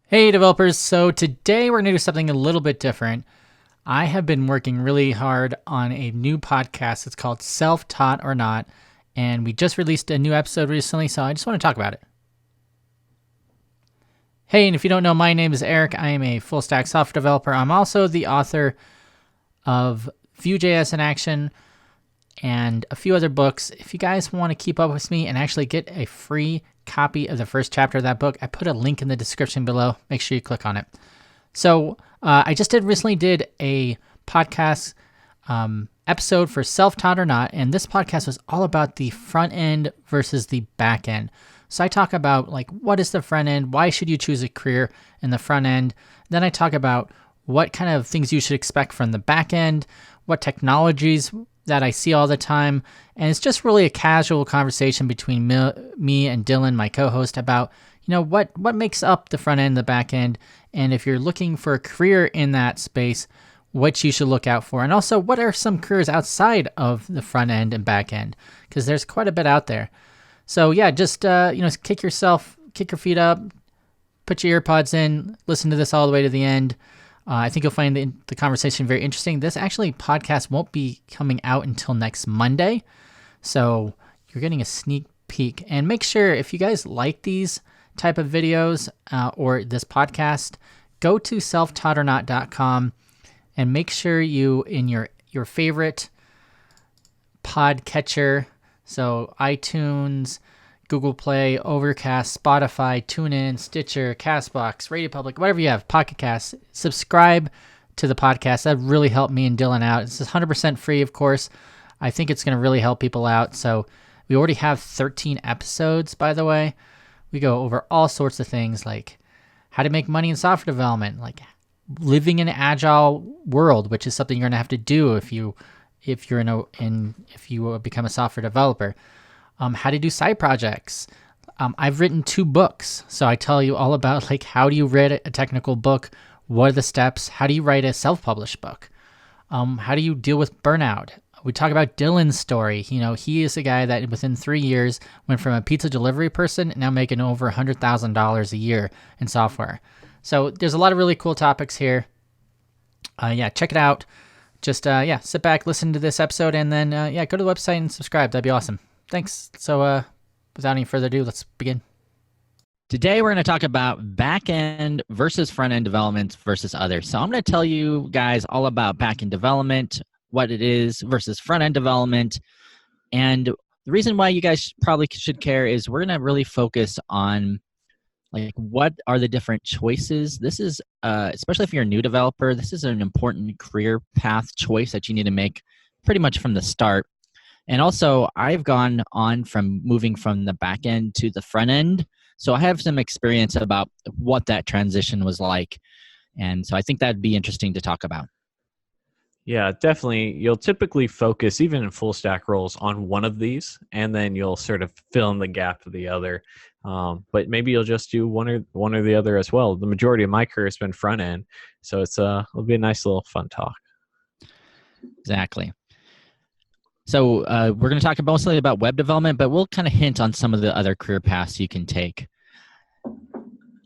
Hey developers, so today we're going to do something a little bit different. I have been working really hard on a new podcast. It's called Self-Taught or Not, and we just released a new episode recently, so I just want to talk about it. Hey, and if you don't know, my name is Erik. I am a full stack software developer. I'm also the author of Vue.js in Action and a few other books. If you guys want to keep up with me and actually get a free copy of the first chapter of that book, I put a link in the description below. Make sure you click on it. So I just recently did a podcast episode for Self-Taught or Not, and this podcast was all about the front end versus the back end. So I talk about like what is the front end, why should you choose a career in the front end. Then I talk about what kind of things you should expect from the back end, what technologies that I see all the time, and it's just really a casual conversation between me and Dylan, my co-host, about what makes up the front end and the back end, and if you're looking for a career in that space, what you should look out for, and also what are some careers outside of the front end and back end, because there's quite a bit out there. So yeah, just kick your feet up, put your earpods in, listen to this all the way to the end. I think you'll find the conversation very interesting. This actually podcast won't be coming out until next Monday, so you're getting a sneak peek. And make sure if you guys like these type of videos or this podcast, go to selftaughtornot.com and make sure you in your favorite podcatcher, so iTunes, Google Play, Overcast, Spotify, TuneIn, Stitcher, Castbox, Radio Public, whatever you have, Pocket Cast, subscribe to the podcast. That really helped me and Dylan out. It's 100% free, of course. I think it's going to really help people out. So we already have 13 episodes, by the way. We go over all sorts of things like how to make money in software development, like living in an agile world, which is something you're going to have to do if you become a software developer. How to do side projects. I've written 2 books, so I tell you all about like how do you write a technical book, what are the steps, how do you write a self-published book, how do you deal with burnout. We talk about Dylan's story. He is a guy that within 3 years went from a pizza delivery person now making over $100,000 a year in software. So there's a lot of really cool topics here. Check it out. Just sit back, listen to this episode, and then go to the website and subscribe. That'd be awesome. Thanks. So without any further ado, let's begin. Today, we're going to talk about back-end versus front-end development versus others. So I'm going to tell you guys all about back-end development, what it is versus front-end development. And the reason why you guys probably should care is we're going to really focus on like what are the different choices. This is, especially if you're a new developer, this is an important career path choice that you need to make pretty much from the start. And also, I've gone on from moving from the back end to the front end. So I have some experience about what that transition was like. And so I think that'd be interesting to talk about. Yeah, definitely. You'll typically focus, even in full stack roles, on one of these, and then you'll sort of fill in the gap of the other. But maybe you'll just do one or the other as well. The majority of my career has been front end, so it'll be a nice little fun talk. Exactly. So we're going to talk mostly about web development, but we'll kind of hint on some of the other career paths you can take.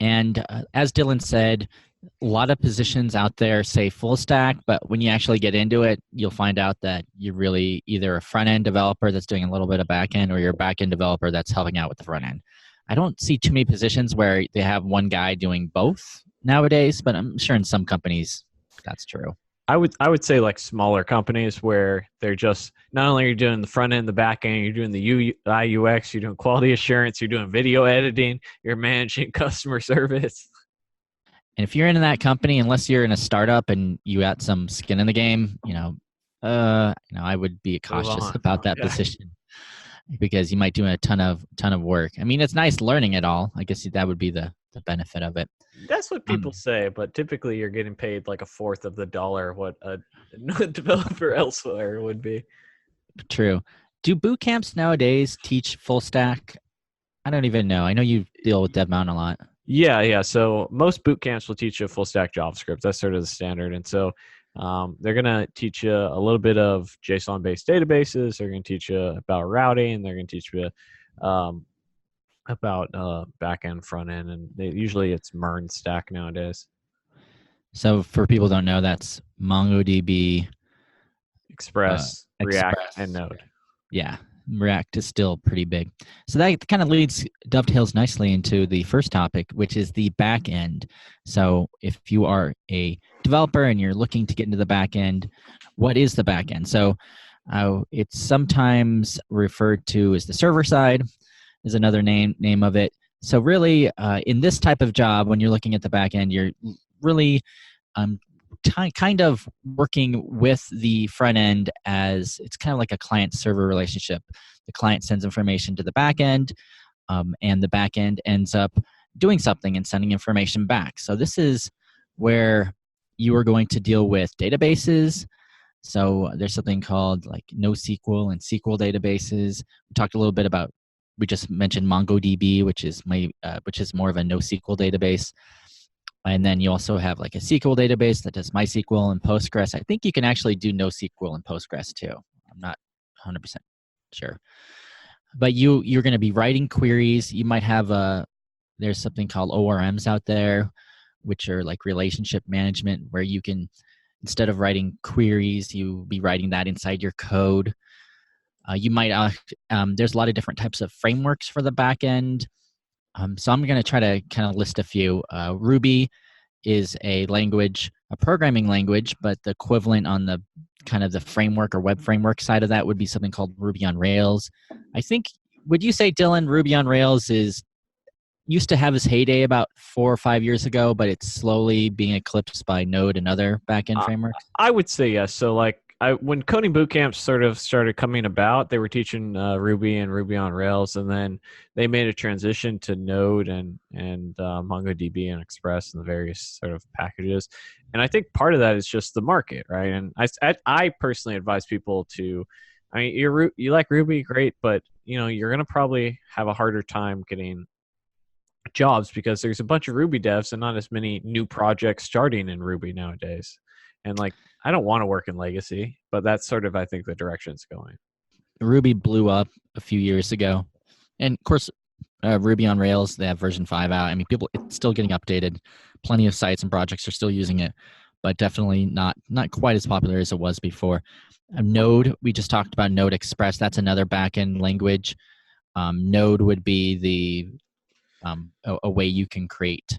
And as Dylan said, a lot of positions out there say full stack, but when you actually get into it, you'll find out that you're really either a front-end developer that's doing a little bit of back-end, or you're a back-end developer that's helping out with the front end. I don't see too many positions where they have one guy doing both nowadays, but I'm sure in some companies that's true. I would say like smaller companies where they're just not only are you doing the front end, the back end, you're doing the UI UX, you're doing quality assurance, you're doing video editing, you're managing customer service. And if you're in that company, unless you're in a startup and you got some skin in the game, I would be cautious about that position because you might do a ton of work. I mean, it's nice learning it all. I guess that would be the benefit of it. That's what people say, but typically you're getting paid like a fourth of the dollar what a developer elsewhere would be. True. Do boot camps nowadays teach full stack? I don't even know. I know you deal with DevMount a lot. Yeah. So most boot camps will teach you full stack JavaScript. That's sort of the standard. And so they're going to teach you a little bit of JSON-based databases. They're going to teach you about routing. They're going to teach you about back end, front end, and usually it's MERN stack nowadays. So for people who don't know, that's MongoDB, Express, React, Express. and Node. Yeah, React is still pretty big. So that kind of dovetails nicely into the first topic, which is the back end. So if you are a developer and you're looking to get into the back end, what is the back end? So it's sometimes referred to as the server side, is another name of it. So really, in this type of job, when you're looking at the back end, you're really kind of working with the front end as it's kind of like a client-server relationship. The client sends information to the back end, and the back end ends up doing something and sending information back. So this is where you are going to deal with databases. So there's something called like NoSQL and SQL databases. We talked a little bit about. We just mentioned MongoDB, which is more of a NoSQL database. And then you also have like a SQL database that does MySQL and Postgres. I think you can actually do NoSQL and Postgres too. I'm not 100% sure. But you're going to be writing queries. You might have there's something called ORMs out there, which are like relationship management, where you can, instead of writing queries, you be writing that inside your code. You might there's a lot of different types of frameworks for the back end. So I'm going to try to kind of list a few. Ruby is a programming language, but the equivalent on the kind of the framework or web framework side of that would be something called Ruby on Rails. I think, would you say, Dylan, Ruby on Rails used to have its heyday about 4 or 5 years ago, but it's slowly being eclipsed by Node and other backend frameworks? I would say yes. So like when coding boot camps sort of started coming about, they were teaching Ruby and Ruby on Rails, and then they made a transition to Node and MongoDB and Express and the various sort of packages. And I think part of that is just the market, right? And I personally advise people to, I mean, you like Ruby, great, but you're going to probably have a harder time getting jobs because there's a bunch of Ruby devs and not as many new projects starting in Ruby nowadays. And like, I don't want to work in legacy, but that's sort of, I think, the direction it's going. Ruby blew up a few years ago. And of course, Ruby on Rails, they have version 5 out. I mean, it's still getting updated. Plenty of sites and projects are still using it, but definitely not quite as popular as it was before. Node, we just talked about Node Express. That's another backend language. Node would be a way you can create.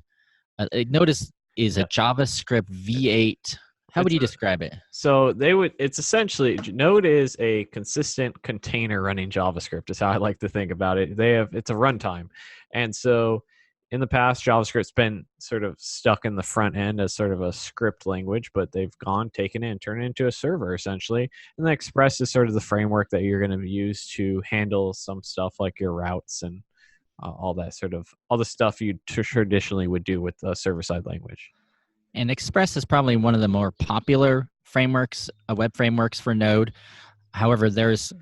Node is a JavaScript V8. How would you describe it? So it's essentially, Node is a consistent container running JavaScript is how I like to think about it. It's a runtime. And so in the past, JavaScript's been sort of stuck in the front end as sort of a script language, but they've taken it and turned it into a server essentially. And then Express is sort of the framework that you're going to use to handle some stuff like your routes and all the stuff you traditionally would do with a server-side language. And Express is probably one of the more popular frameworks, web frameworks for Node. However, there's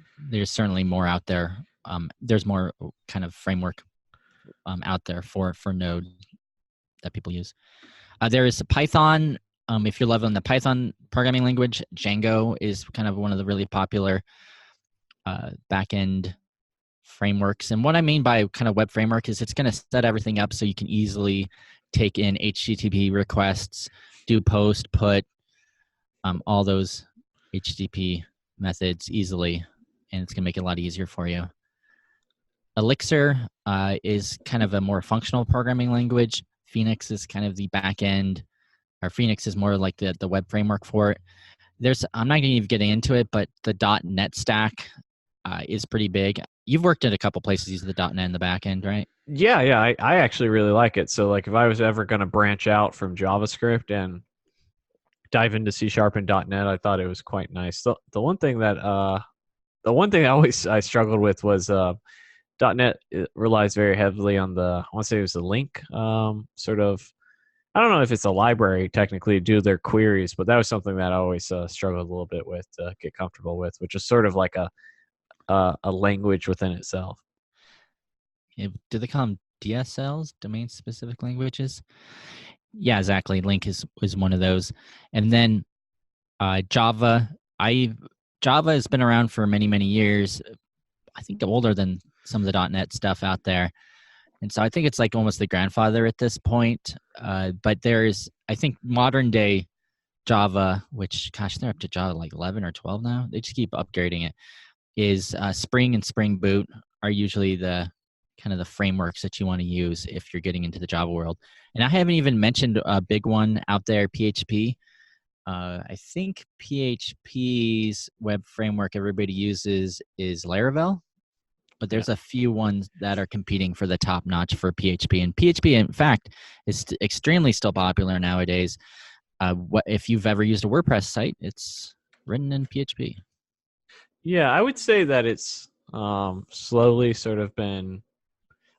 certainly more out there. There's more kind of framework out there for Node that people use. There is Python. If you're leveling the Python programming language, Django is kind of one of the really popular backend frameworks. And what I mean by kind of web framework is it's going to set everything up so you can easily take in HTTP requests, do post, put, all those HTTP methods easily, and it's going to make it a lot easier for you. Elixir is kind of a more functional programming language. Phoenix is kind of the back end, or Phoenix is more like the web framework for it. I'm not going to even get into it, but the .NET stack is pretty big. You've worked at a couple places using the .NET in the back end, right? Yeah, I actually really like it. So like if I was ever going to branch out from JavaScript and dive into C# and .NET, I thought it was quite nice. The one thing I struggled with was .NET relies very heavily on I want to say it was the link sort of. I don't know if it's a library technically to do their queries, but that was something that I always struggled a little bit with to get comfortable with, which is sort of like a language within itself. Do they call them DSLs, domain specific languages? Yeah, exactly. Link is one of those. And then Java. Java has been around for many, many years. I think older than some of the .NET stuff out there. And so I think it's like almost the grandfather at this point. But there's, I think, modern day Java, which, gosh, they're up to Java like 11 or 12 now. They just keep upgrading it. Is Spring and Spring Boot are usually the kind of the frameworks that you want to use if you're getting into the Java world. And I haven't even mentioned a big one out there, PHP. I think PHP's web framework everybody uses is Laravel, but there's a few ones that are competing for the top notch for PHP. And PHP, in fact, is extremely still popular nowadays. If you've ever used a WordPress site, it's written in PHP. Yeah, I would say that it's slowly sort of been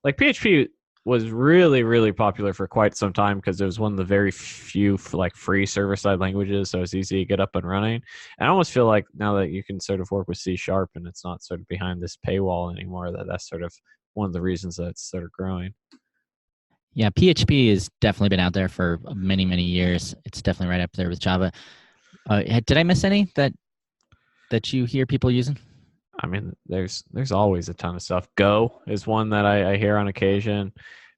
like PHP was really, really popular for quite some time because it was one of the very few like free server-side languages, so it's easy to get up and running. And I almost feel like now that you can sort of work with C# and it's not sort of behind this paywall anymore, that's sort of one of the reasons that it's sort of growing. Yeah, PHP has definitely been out there for many, many years. It's definitely right up there with Java. Did I miss any that you hear people using? I mean, there's always a ton of stuff. Go is one that I hear on occasion.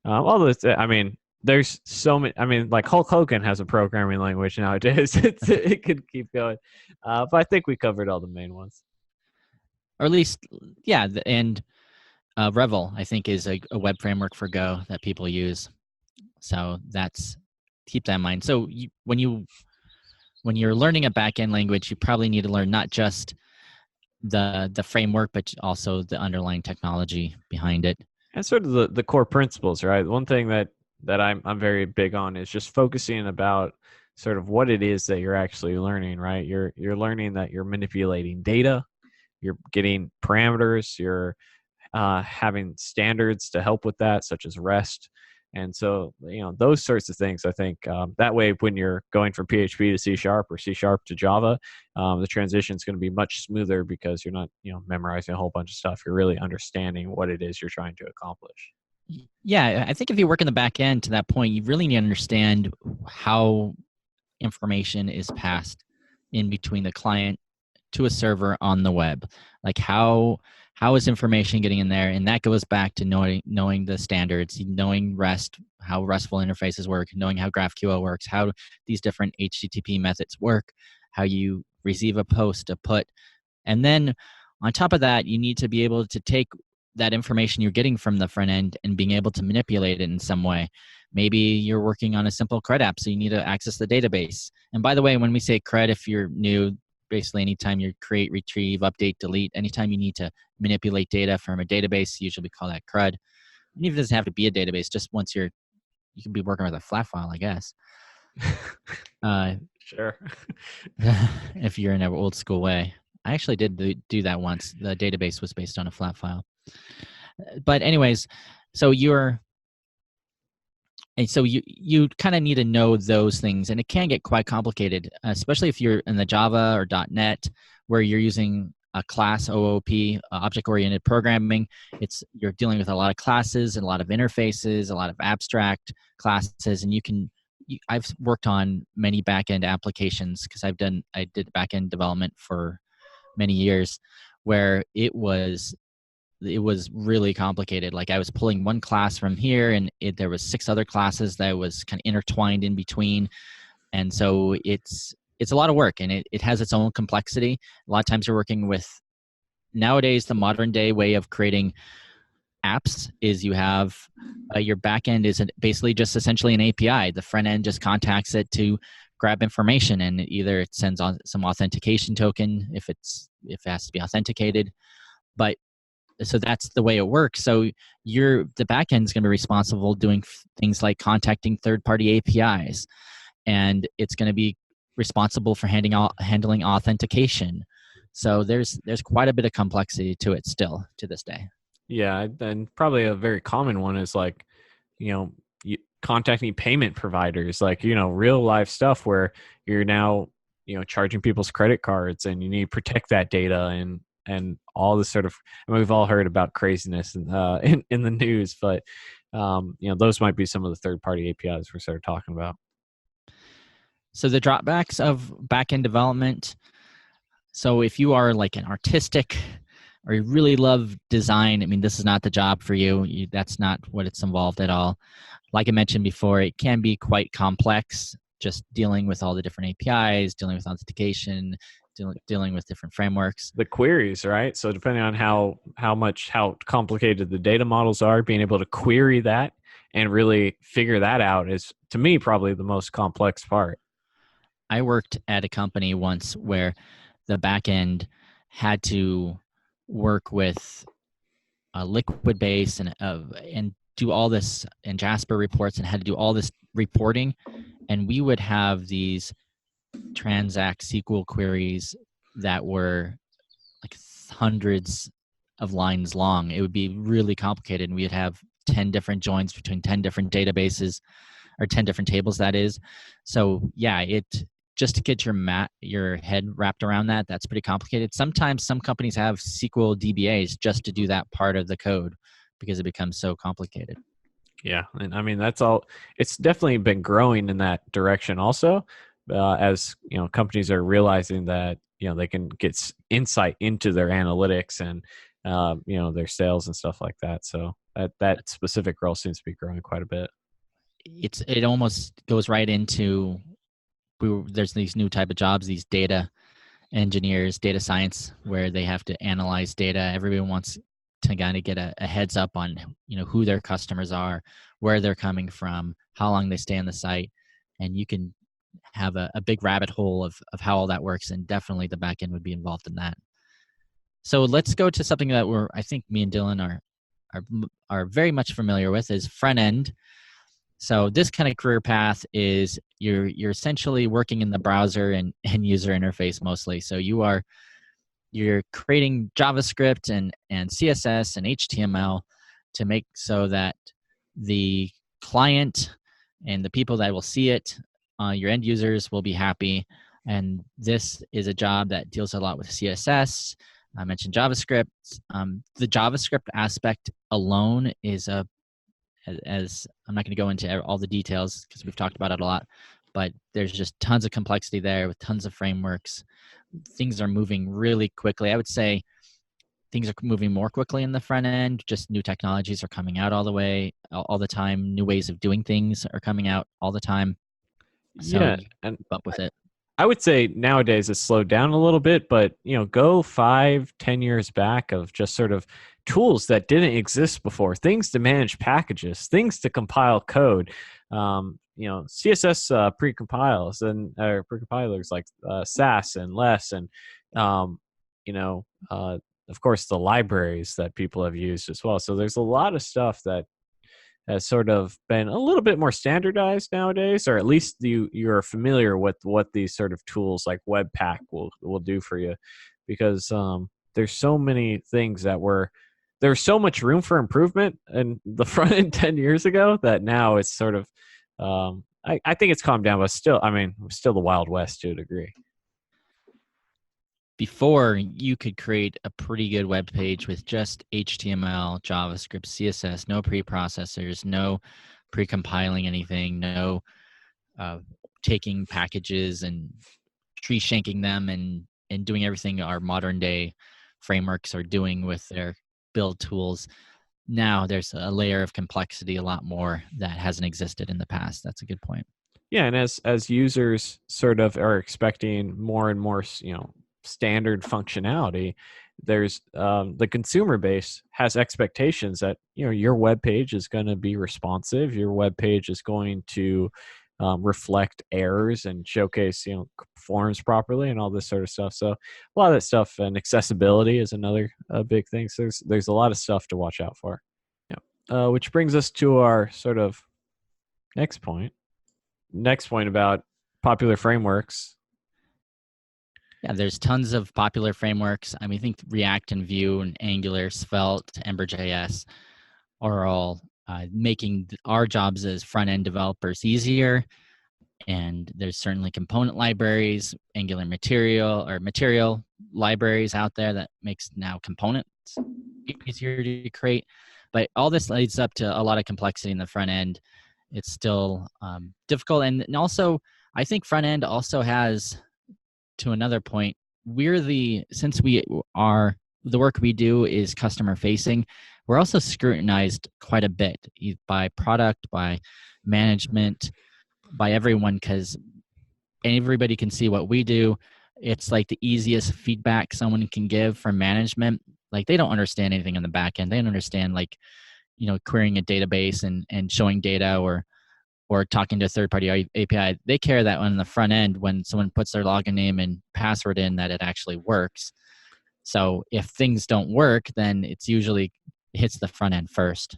I mean, there's so many. I mean, like Hulk Hogan has a programming language nowadays. It could keep going, but I think we covered all the main ones. Or at least, yeah. And Revel, I think, is a web framework for Go that people use. So keep that in mind. So when you're learning a backend language, you probably need to learn not just the framework, but also the underlying technology behind it. And sort of the core principles, right? One thing that I'm very big on is just focusing about sort of what it is that you're actually learning, right? You're learning that you're manipulating data, you're getting parameters, you're having standards to help with that, such as REST. And so, those sorts of things, I think that way, when you're going from PHP to C# or C# to Java, the transition is going to be much smoother because you're not, memorizing a whole bunch of stuff. You're really understanding what it is you're trying to accomplish. Yeah, I think if you work in the back end to that point, you really need to understand how information is passed in between the client to a server on the web. Like how is information getting in there? And that goes back to knowing the standards, knowing REST, how RESTful interfaces work, knowing how GraphQL works, how these different HTTP methods work, how you receive a post, a put. And then on top of that, you need to be able to take that information you're getting from the front end and being able to manipulate it in some way. Maybe you're working on a simple CRUD app, so you need to access the database. And by the way, when we say CRUD, if you're new, basically anytime you create, retrieve, update, delete, anytime you need to manipulate data from a database, usually we call that CRUD. And even doesn't have to be a database, just once you can be working with a flat file, I guess. Sure. If you're in an old school way. I actually did do that once. The database was based on a flat file. But anyways, so you kind of need to know those things, and it can get quite complicated, especially if you're in the Java or .NET where you're using a class OOP, object-oriented programming. You're dealing with a lot of classes and a lot of interfaces, a lot of abstract classes, and I've worked on many back-end applications because I did back-end development for many years where it was really complicated. Like I was pulling one class from here and there was 6 other classes that was kind of intertwined in between. And so it's a lot of work, and it has its own complexity. A lot of times you're working with, nowadays, the modern day way of creating apps is you have your back end is basically just essentially an API. The front end just contacts it to grab information, and either it sends on some authentication token if it has to be authenticated. But so that's the way it works. So the back end is going to be responsible doing things like contacting third-party APIs, and it's going to be responsible for handling authentication. So there's quite a bit of complexity to it still to this day. Yeah, and probably a very common one is like, contacting payment providers, like, real life stuff where you're now, charging people's credit cards, and you need to protect that data and all this sort of, I mean, we've all heard about craziness in the news, but those might be some of the third-party APIs we're sort of talking about. So the drawbacks of back-end development. So if you are like an artistic or you really love design, I mean, this is not the job for you. That's not what it's involved at all. Like I mentioned before, it can be quite complex, just dealing with all the different APIs, dealing with authentication, dealing with different frameworks. The queries, right? So depending on how complicated the data models are, being able to query that and really figure that out is, to me, probably the most complex part. I worked at a company once where the back end had to work with a liquid base and do all this, and Jasper reports, and had to do all this reporting. And we would have these transact SQL queries that were like hundreds of lines long. It would be really complicated, and we'd have 10 different joins between 10 different databases, or 10 different tables, that is. So yeah, just to get your head wrapped around that's pretty complicated. Sometimes some companies have SQL DBAs just to do that part of the code because it becomes so complicated. Yeah, and I mean, that's all. It's definitely been growing in that direction also, as companies are realizing that they can get insight into their analytics and their sales and stuff like that. So that specific role seems to be growing quite a bit. It almost goes right into there's these new type of jobs, these data engineers, data science, where they have to analyze data. Everyone wants to kind of get a heads up on who their customers are, where they're coming from, how long they stay on the site, and you can have a big rabbit hole of how all that works, and definitely the backend would be involved in that. So let's go to something that I think me and Dylan are very much familiar with, is front end. So this kind of career path is you're essentially working in the browser and user interface mostly. So you're creating JavaScript and CSS and HTML to make so that the client and the people that will see it, your end users, will be happy. And this is a job that deals a lot with CSS. I mentioned JavaScript. The JavaScript aspect alone is as I'm not going to go into all the details because we've talked about it a lot, but there's just tons of complexity there with tons of frameworks. Things are moving really quickly. I would say things are moving more quickly in the front end. Just new technologies are coming out all the time. New ways of doing things are coming out all the time. So Yeah, you and keep up with it. I would say nowadays it's slowed down a little bit, but go 5-10 years back of just sort of tools that didn't exist before, things to manage packages, things to compile code. CSS precompiles and precompilers like Sass and Less, and of course the libraries that people have used as well. So there's a lot of stuff that has sort of been a little bit more standardized nowadays, or at least you're familiar with what these sort of tools like Webpack will do for you, because there's so many things there's so much room for improvement in the front end 10 years ago that now it's sort of I think it's calmed down, but still, I mean, still the Wild West to a degree. Before, you could create a pretty good web page with just HTML, JavaScript, CSS, no preprocessors, no precompiling anything, no taking packages and tree shanking them and doing everything our modern day frameworks are doing with their build tools. Now there's a layer of complexity, a lot more, that hasn't existed in the past. That's a good point. Yeah, and as users sort of are expecting more and more, standard functionality, there's the consumer base has expectations that your web page is going to be responsive, your web page is going to reflect errors and showcase forms properly and all this sort of stuff. So a lot of that stuff, and accessibility is another big thing. So there's a lot of stuff to watch out for. Yeah, which brings us to our sort of next point about popular frameworks. Yeah, there's tons of popular frameworks. I mean, I think React and Vue and Angular, Svelte, Ember.js are all making our jobs as front-end developers easier. And there's certainly component libraries, Angular material libraries out there that makes now components easier to create. But all this leads up to a lot of complexity in the front end. It's still difficult. And also, I think front end also has, to another point, since we are the work we do is customer facing, we're also scrutinized quite a bit by product, by management, by everyone, because everybody can see what we do. It's like the easiest feedback someone can give from management. Like they don't understand anything on the back end. They don't understand like, querying a database and showing data or talking to a third-party API. They care that on the front end when someone puts their login name and password in that it actually works. So if things don't work, then it's usually hits the front end first.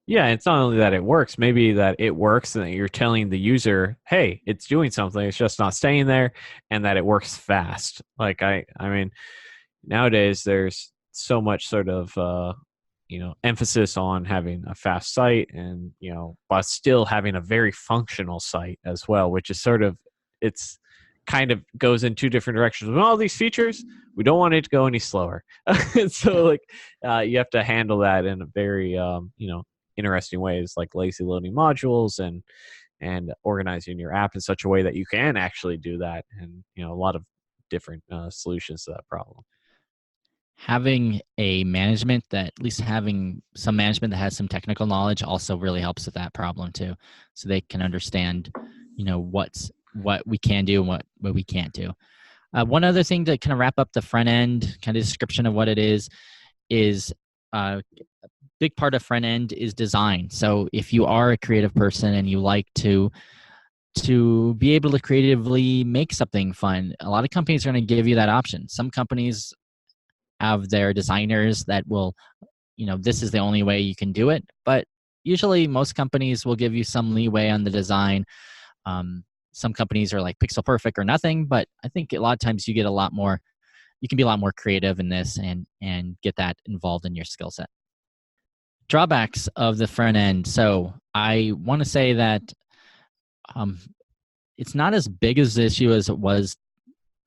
Yeah, it's not only that it works, maybe that it works and that you're telling the user, hey, it's doing something, it's just not staying there, and that it works fast. Like I mean, nowadays there's so much sort of emphasis on having a fast site and, but still having a very functional site as well, which is sort of, it's kind of goes in two different directions. With all these features, we don't want it to go any slower. So like you have to handle that in a very, interesting ways, like lazy loading modules and organizing your app in such a way that you can actually do that. And, a lot of different solutions to that problem. Having a management at least having some management that has some technical knowledge also really helps with that problem too. So they can understand, what we can do and what we can't do. One other thing to kind of wrap up the front end kind of description of what it is a big part of front end is design. So if you are a creative person and you like to be able to creatively make something fun, a lot of companies are going to give you that option. Some companies have their designers that will, this is the only way you can do it. But usually most companies will give you some leeway on the design. Some companies are like pixel perfect or nothing, but I think a lot of times you can be a lot more creative in this and get that involved in your skill set. Drawbacks of the front end. So I want to say that it's not as big as the issue as it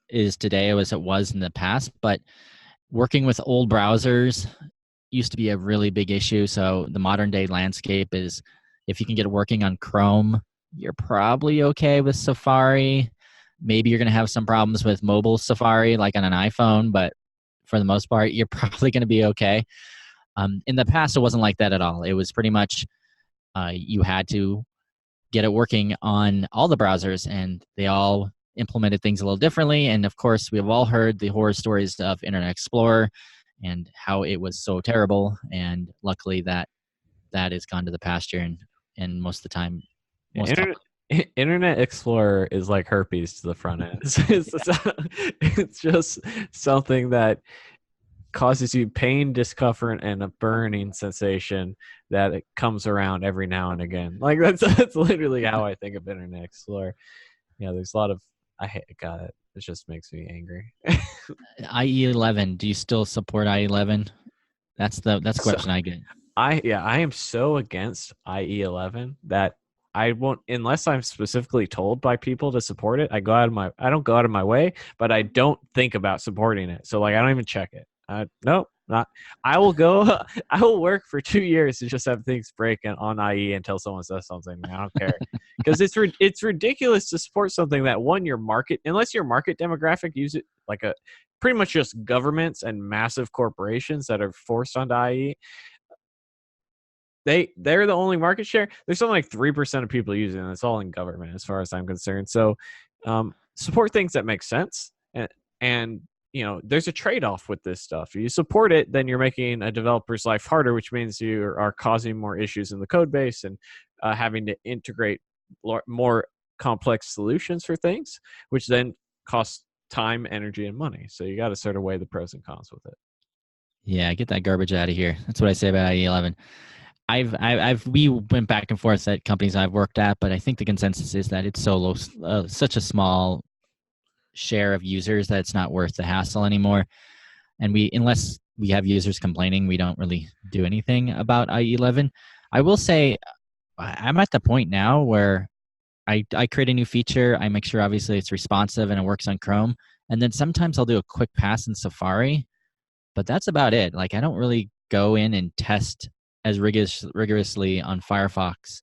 is today as it was in the past, but working with old browsers used to be a really big issue. So the modern day landscape is, if you can get it working on Chrome, you're probably okay with Safari. Maybe you're going to have some problems with mobile Safari, like on an iPhone, but for the most part, you're probably going to be okay. In the past, it wasn't like that at all. It was pretty much you had to get it working on all the browsers, and they all implemented things a little differently. And of course, we've all heard the horror stories of Internet Explorer and how it was so terrible. And luckily that has gone to the pasture, and most of the time, Internet Explorer is like herpes to the front end. It's just something that causes you pain, discomfort, and a burning sensation that it comes around every now and again. Like that's literally how I think of Internet Explorer. There's a lot of God, it just makes me angry. IE11. Do you still support IE11? That's the question I get. I am so against IE11 that I won't, unless I'm specifically told by people to support it. I don't go out of my way, but I don't think about supporting it. So like I don't even check it. Nope, not. I will work for 2 years to just have things break on IE until someone says something. I don't care, because it's ridiculous to support something that unless your market demographic use it, like pretty much just governments and massive corporations that are forced onto IE. They're the only market share. There's something like 3% of people using it. It's all in government, as far as I'm concerned. So support things that make sense, and there's a trade-off with this stuff. If you support it, then you're making a developer's life harder, which means you are causing more issues in the code base and having to integrate more complex solutions for things, which then costs time, energy, and money. So you got to sort of weigh the pros and cons with it. Yeah, get that garbage out of here. That's what I say about IE11. We went back and forth at companies I've worked at, but I think the consensus is that it's so low, such a small share of users that it's not worth the hassle anymore. And unless we have users complaining, we don't really do anything about IE11. I will say I'm at the point now where I create a new feature. I make sure obviously it's responsive and it works on Chrome. And then sometimes I'll do a quick pass in Safari, but that's about it. Like I don't really go in and test as rigorously on Firefox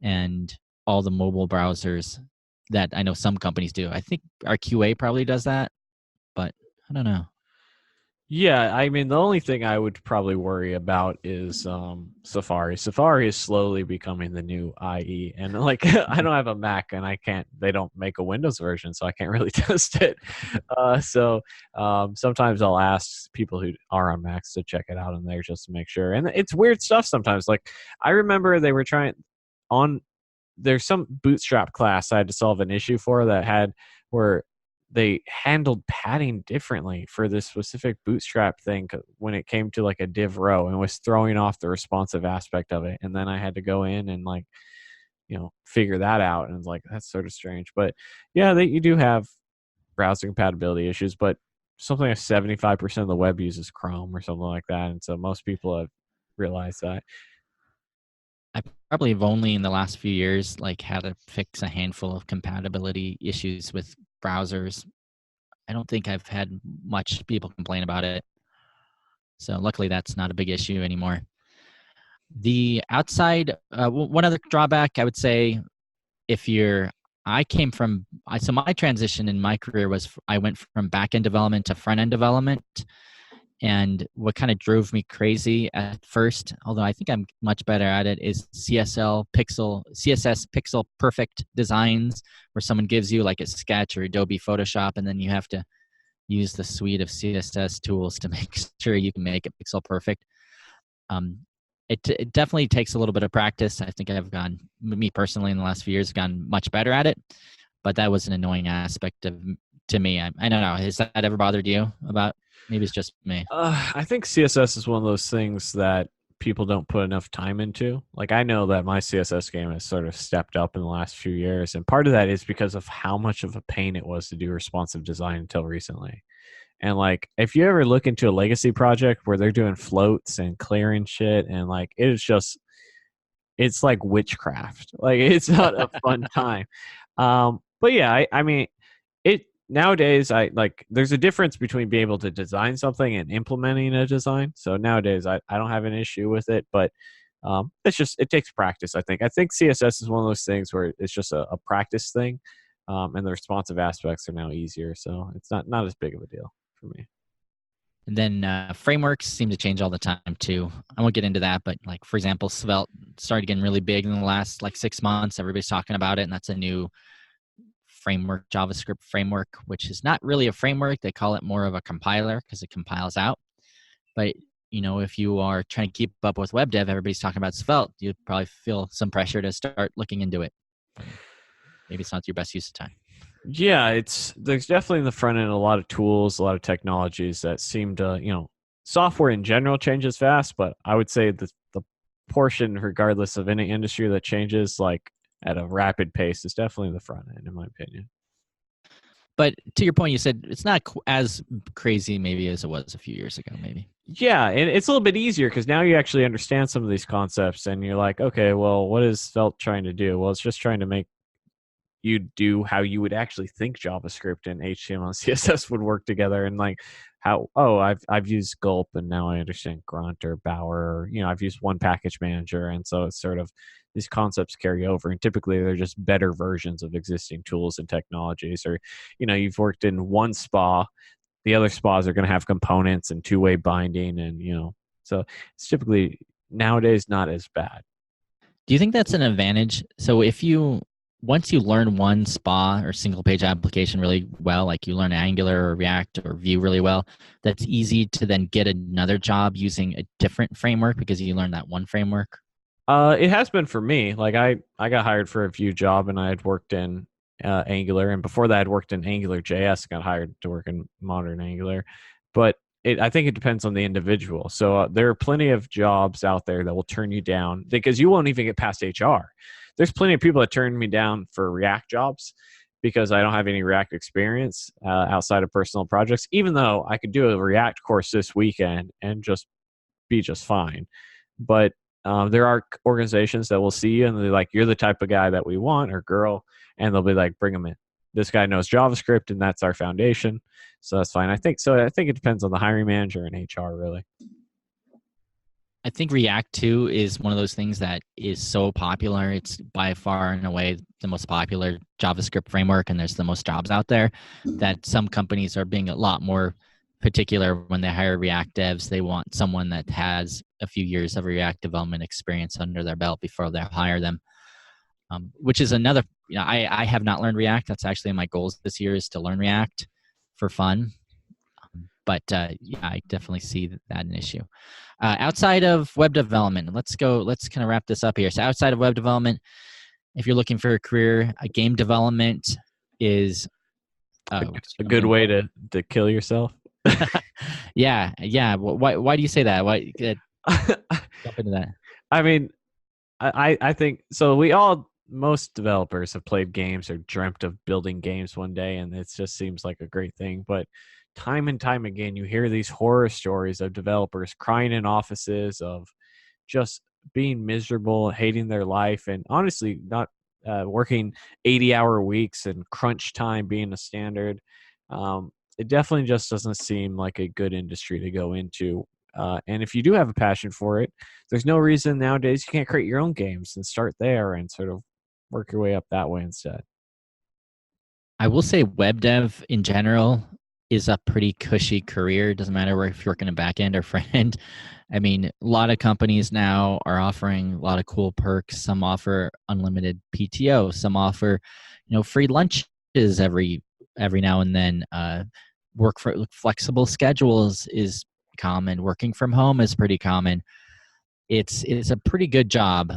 and all the mobile browsers that I know some companies do. I think our QA probably does that, but I don't know. Yeah, I mean, the only thing I would probably worry about is Safari. Safari is slowly becoming the new IE, and like I don't have a Mac, and I can't. They don't make a Windows version, so I can't really test it. So sometimes I'll ask people who are on Macs to check it out in there just to make sure. And it's weird stuff sometimes. Like I remember they were trying on. There's some Bootstrap class I had to solve an issue for that had where they handled padding differently for this specific Bootstrap thing when it came to like a div row, and was throwing off the responsive aspect of it. And then I had to go in and like, figure that out. And it's like, that's sort of strange. But yeah, you do have browser compatibility issues, but something like 75% of the web uses Chrome or something like that. And so most people have realized that. I probably have only in the last few years like had to fix a handful of compatibility issues with browsers. I don't think I've had much people complain about it. So luckily that's not a big issue anymore. The outside, one other drawback I would say, so my transition in my career was I went from back-end development to front-end development. And what kind of drove me crazy at first, although I think I'm much better at it, is CSS pixel perfect designs, where someone gives you like a sketch or Adobe Photoshop, and then you have to use the suite of CSS tools to make sure you can make it pixel perfect. It definitely takes a little bit of practice. I think me personally, in the last few years, gotten much better at it, but that was an annoying aspect to me. I don't know. Has that ever bothered you about? Maybe it's just me. I think CSS is one of those things that people don't put enough time into. Like I know that my CSS game has sort of stepped up in the last few years, and part of that is because of how much of a pain it was to do responsive design until recently. And like if you ever look into a legacy project where they're doing floats and clearing shit, and like it's like witchcraft. Like it's not a fun time. But yeah, I mean it nowadays. There's a difference between being able to design something and implementing a design. So nowadays I don't have an issue with it, but it takes practice. I think CSS is one of those things where it's just a practice thing, and the responsive aspects are now easier, so it's not as big of a deal for me. And then frameworks seem to change all the time too. I won't get into that, but like for example, Svelte started getting really big in the last like 6 months. Everybody's talking about it, and that's a new framework, JavaScript framework, which is not really a framework. They call it more of a compiler because it compiles out. But if you are trying to keep up with web dev, everybody's talking about Svelte. You probably feel some pressure to start looking into it. Maybe it's not your best use of time. Yeah, there's definitely in the front end a lot of tools, a lot of technologies that seem to, software in general changes fast, but I would say the portion, regardless of any industry, that changes like at a rapid pace is definitely the front end, in my opinion. But to your point, you said it's not as crazy maybe as it was a few years ago, maybe. Yeah, and it's a little bit easier because now you actually understand some of these concepts, and you're like, okay, well, what is Svelte trying to do? Well, it's just trying to make you do how you would actually think JavaScript and HTML and CSS would work together, and like I've used Gulp, and now I understand Grunt or Bower, or I've used one package manager, and so it's sort of these concepts carry over, and typically they're just better versions of existing tools and technologies. Or you've worked in one SPA, the other SPAs are going to have components and two-way binding, and so it's typically nowadays not as bad. Do you think that's an advantage? So once you learn one SPA or single page application really well, like you learn Angular or React or Vue really well, that's easy to then get another job using a different framework because you learned that one framework? It has been for me. Like I got hired for a Vue job, and I had worked in Angular, and before that I'd worked in Angular JS, got hired to work in modern Angular. But I think it depends on the individual. So there are plenty of jobs out there that will turn you down because you won't even get past HR. There's plenty of people that turn me down for React jobs because I don't have any React experience outside of personal projects, even though I could do a React course this weekend and just be just fine. But there are organizations that will see you and they're like, you're the type of guy that we want, or girl, and they'll be like, bring them in. This guy knows JavaScript, and that's our foundation. So that's fine. I think it depends on the hiring manager and HR, really. I think React too is one of those things that is so popular. It's by far and away the most popular JavaScript framework, and there's the most jobs out there, that some companies are being a lot more particular, when they hire React devs, they want someone that has a few years of React development experience under their belt before they hire them. Which is another, I have not learned React. That's actually in my goals this year, is to learn React for fun. But yeah, I definitely see that an issue. Outside of web development, let's kind of wrap this up here. So outside of web development, if you're looking for a career, game development is a good way to kill yourself. Yeah. Why do you say that? Why jump into that? I mean, I think so. Most developers have played games or dreamt of building games one day, and it just seems like a great thing. But time and time again, you hear these horror stories of developers crying in offices, of just being miserable, hating their life, and honestly not working 80-hour weeks and crunch time being a standard. It definitely just doesn't seem like a good industry to go into. And if you do have a passion for it, there's no reason nowadays you can't create your own games and start there and sort of work your way up that way instead. I will say web dev in general is a pretty cushy career. It doesn't matter if you're working in back end or front end. I mean, a lot of companies now are offering a lot of cool perks. Some offer unlimited PTO. Some offer, free lunches every now and then. Work for flexible schedules is common. Working from home is pretty common. It's a pretty good job.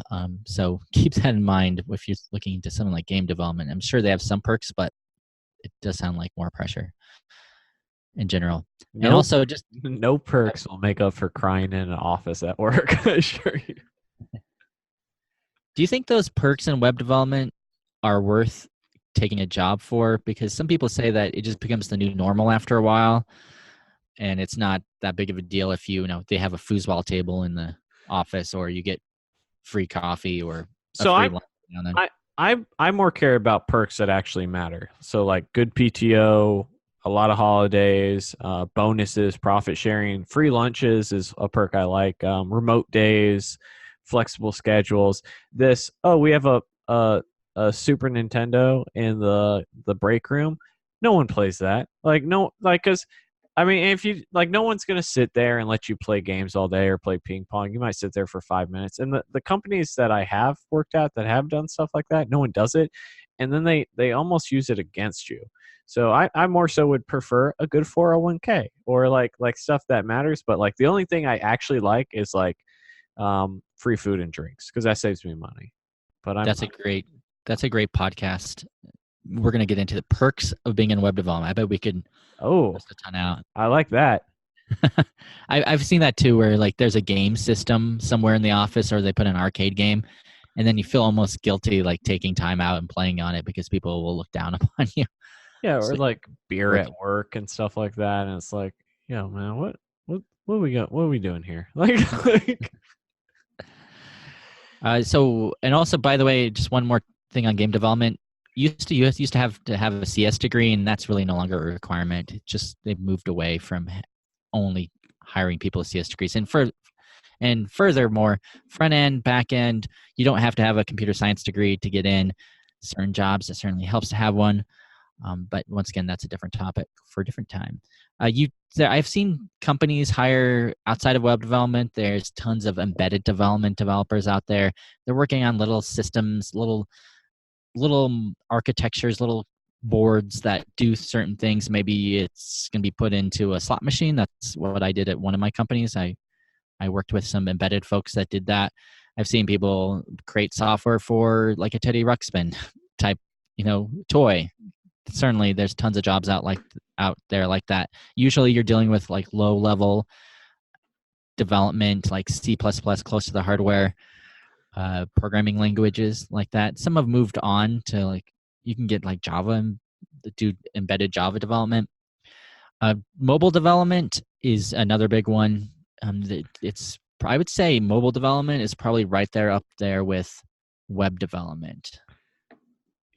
So keep that in mind if you're looking into something like game development. I'm sure they have some perks, but it does sound like more pressure in general. And also, just no perks will make up for crying in an office at work. I assure you. Do you think those perks in web development are worth taking a job for? Because some people say that it just becomes the new normal after a while, and it's not that big of a deal if they have a foosball table in the office, or you get free coffee or free lunch. I more care about perks that actually matter. So like good PTO, a lot of holidays, bonuses, profit sharing, free lunches is a perk I like. Remote days, flexible schedules. We have a Super Nintendo in the break room. No one plays that. Because I mean, if you no one's going to sit there and let you play games all day or play ping pong. You might sit there for 5 minutes. And the companies that I have worked at that have done stuff like that, no one does it. And then they almost use it against you. So I more so would prefer a good 401k or like stuff that matters. But the only thing I actually like is free food and drinks, because that saves me money. But that's a great podcast. We're going to get into the perks of being in web development. I bet we could bust a ton out. I like that. I've seen that too, where there's a game system somewhere in the office, or they put an arcade game, and then you feel almost guilty taking time out and playing on it because people will look down upon you. Yeah, or beer at work and stuff like that, and it's man, what are we doing here? So, and also, by the way, just one more thing on game development. You used to have a CS degree, and that's really no longer a requirement. It just they've moved away from only hiring people with CS degrees. And furthermore, front end, back end, you don't have to have a computer science degree to get in certain jobs. It certainly helps to have one. But once again, that's a different topic for a different time. I've seen companies hire outside of web development. There's tons of embedded development developers out there. They're working on little systems, little architectures, little boards that do certain things. Maybe it's going to be put into a slot machine. That's what I did at one of my companies. I worked with some embedded folks that did that. I've seen people create software for a Teddy Ruxpin type, toy. Certainly there's tons of jobs out there like that. Usually you're dealing with low level development, like C++, close to the hardware, programming languages like that. Some have moved on to you can get Java and do embedded Java development. Mobile development is another big one. I would say mobile development is probably right there up there with web development.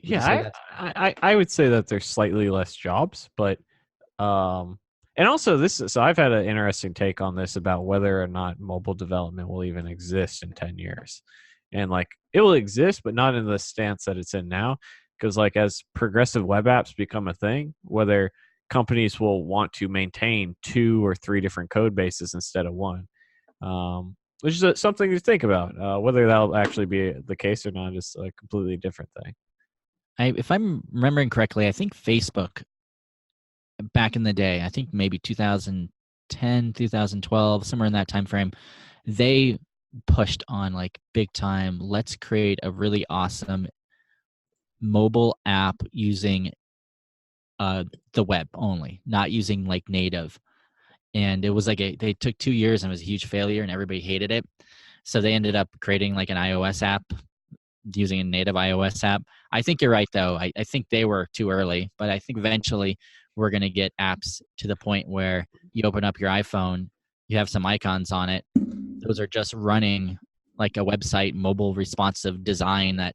Yeah, I would say that there's slightly less jobs, but and also so I've had an interesting take on this about whether or not mobile development will even exist in 10 years. And it will exist, but not in the stance that it's in now. Because as progressive web apps become a thing, whether companies will want to maintain 2 or 3 different code bases instead of one, which is something to think about. Whether that'll actually be the case or not is a completely different thing. If I'm remembering correctly, I think Facebook back in the day, I think maybe 2010, 2012, somewhere in that time frame, they pushed on like big time, let's create a really awesome mobile app using the web only, not using like native. And it was like they took 2 years and it was a huge failure and everybody hated it. So they ended up creating like an iOS app using a native iOS app. I think you're right though. I think they were too early, but I think eventually we're going to get apps to the point where you open up your iPhone, you have some icons on it. Those are just running like a website, mobile responsive design that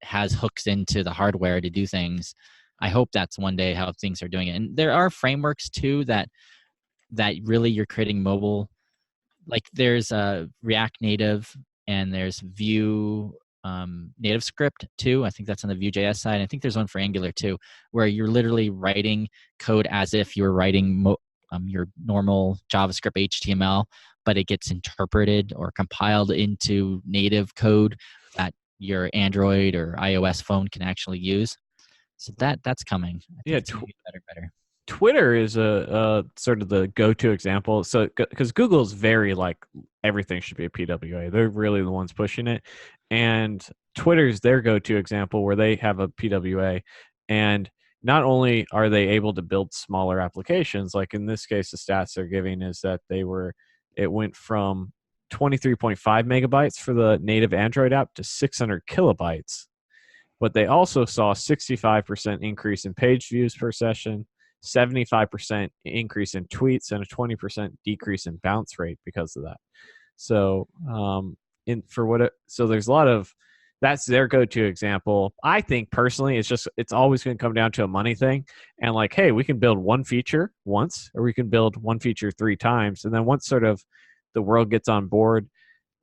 has hooks into the hardware to do things. I hope that's one day how things are doing it. And there are frameworks too that really you're creating mobile. Like there's a React Native and there's Vue native script too. I think that's on the Vue.js side. I think there's one for Angular too, where you're literally writing code as if you're writing your normal JavaScript HTML, but it gets interpreted or compiled into native code that your Android or iOS phone can actually use. So that's coming. I think it's gonna be better. Twitter is a sort of the go-to example. So because Google's very like everything should be a PWA. They're really the ones pushing it. And Twitter's their go-to example where they have a PWA. And not only are they able to build smaller applications, like in this case, the stats they're giving is that it went from 23.5 megabytes for the native Android app to 600 kilobytes. But they also saw a 65% increase in page views per session, 75% increase in tweets, and a 20% decrease in bounce rate because of that. So, so there's a lot of that's their go-to example. I think personally, it's always going to come down to a money thing, and like, hey, we can build one feature once, or we can build one feature 3 times, and then once sort of the world gets on board,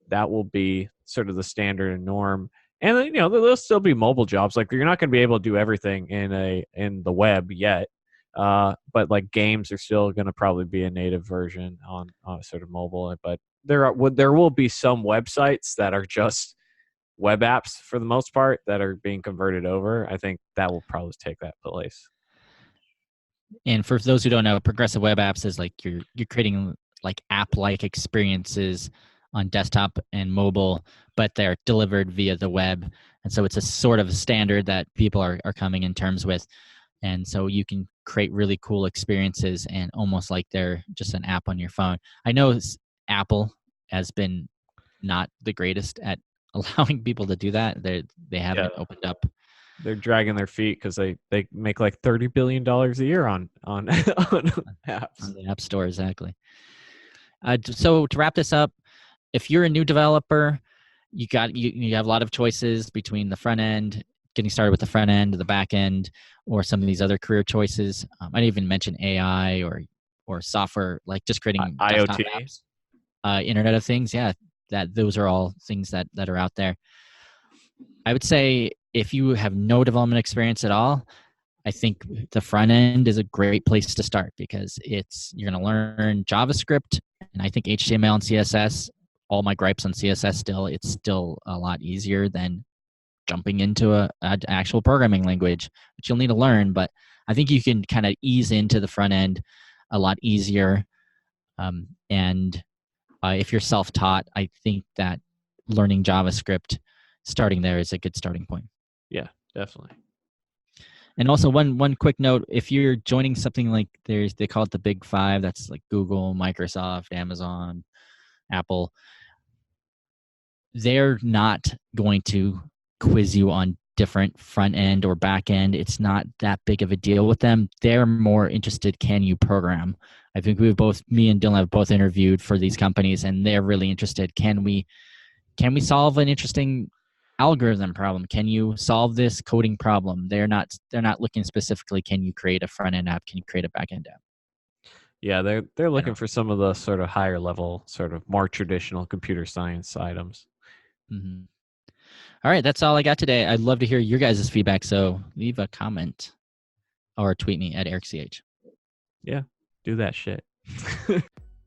that will be sort of the standard and norm. And then, there'll still be mobile jobs. Like you're not going to be able to do everything in the web yet. But like games are still going to probably be a native version on sort of mobile. But there will be some websites that are just web apps for the most part that are being converted over. I think that will probably take that place. And for those who don't know, progressive web apps is like you're creating like app-like experiences on desktop and mobile, but they're delivered via the web. And so it's a sort of standard that people are coming in terms with. And so you can create really cool experiences and almost like they're just an app on your phone. I know Apple has been not the greatest at allowing people to do that. They haven't opened up. They're dragging their feet because they make like $30 billion a year on apps. On the App Store, exactly. So to wrap this up, if you're a new developer, you have a lot of choices between the front end, getting started with the front end, the back end, or some of these other career choices. I didn't even mention AI or software, like just creating IoT apps, Internet of Things. Yeah, those are all things that are out there. I would say if you have no development experience at all, I think the front end is a great place to start because you're going to learn JavaScript, and I think HTML and CSS. All my gripes on CSS it's still a lot easier than jumping into an actual programming language, which you'll need to learn. But I think you can kind of ease into the front end a lot easier. And if you're self-taught, I think that learning JavaScript, starting there is a good starting point. Yeah, definitely. And also one quick note, if you're joining something like they call it the Big Five, that's like Google, Microsoft, Amazon, Apple, they're not going to quiz you on different front end or back end. It's not that big of a deal with them. They're more interested, can you program? I think me and Dylan have both interviewed for these companies, and they're really interested. Can we solve an interesting algorithm problem? Can you solve this coding problem? They're not looking specifically, can you create a front end app? Can you create a back end app? Yeah, they're looking for some of the sort of higher level, sort of more traditional computer science items. Mm-hmm. All right, that's all I got today. I'd love to hear your guys' feedback, so leave a comment or tweet me at ErikCH. Yeah, do that shit.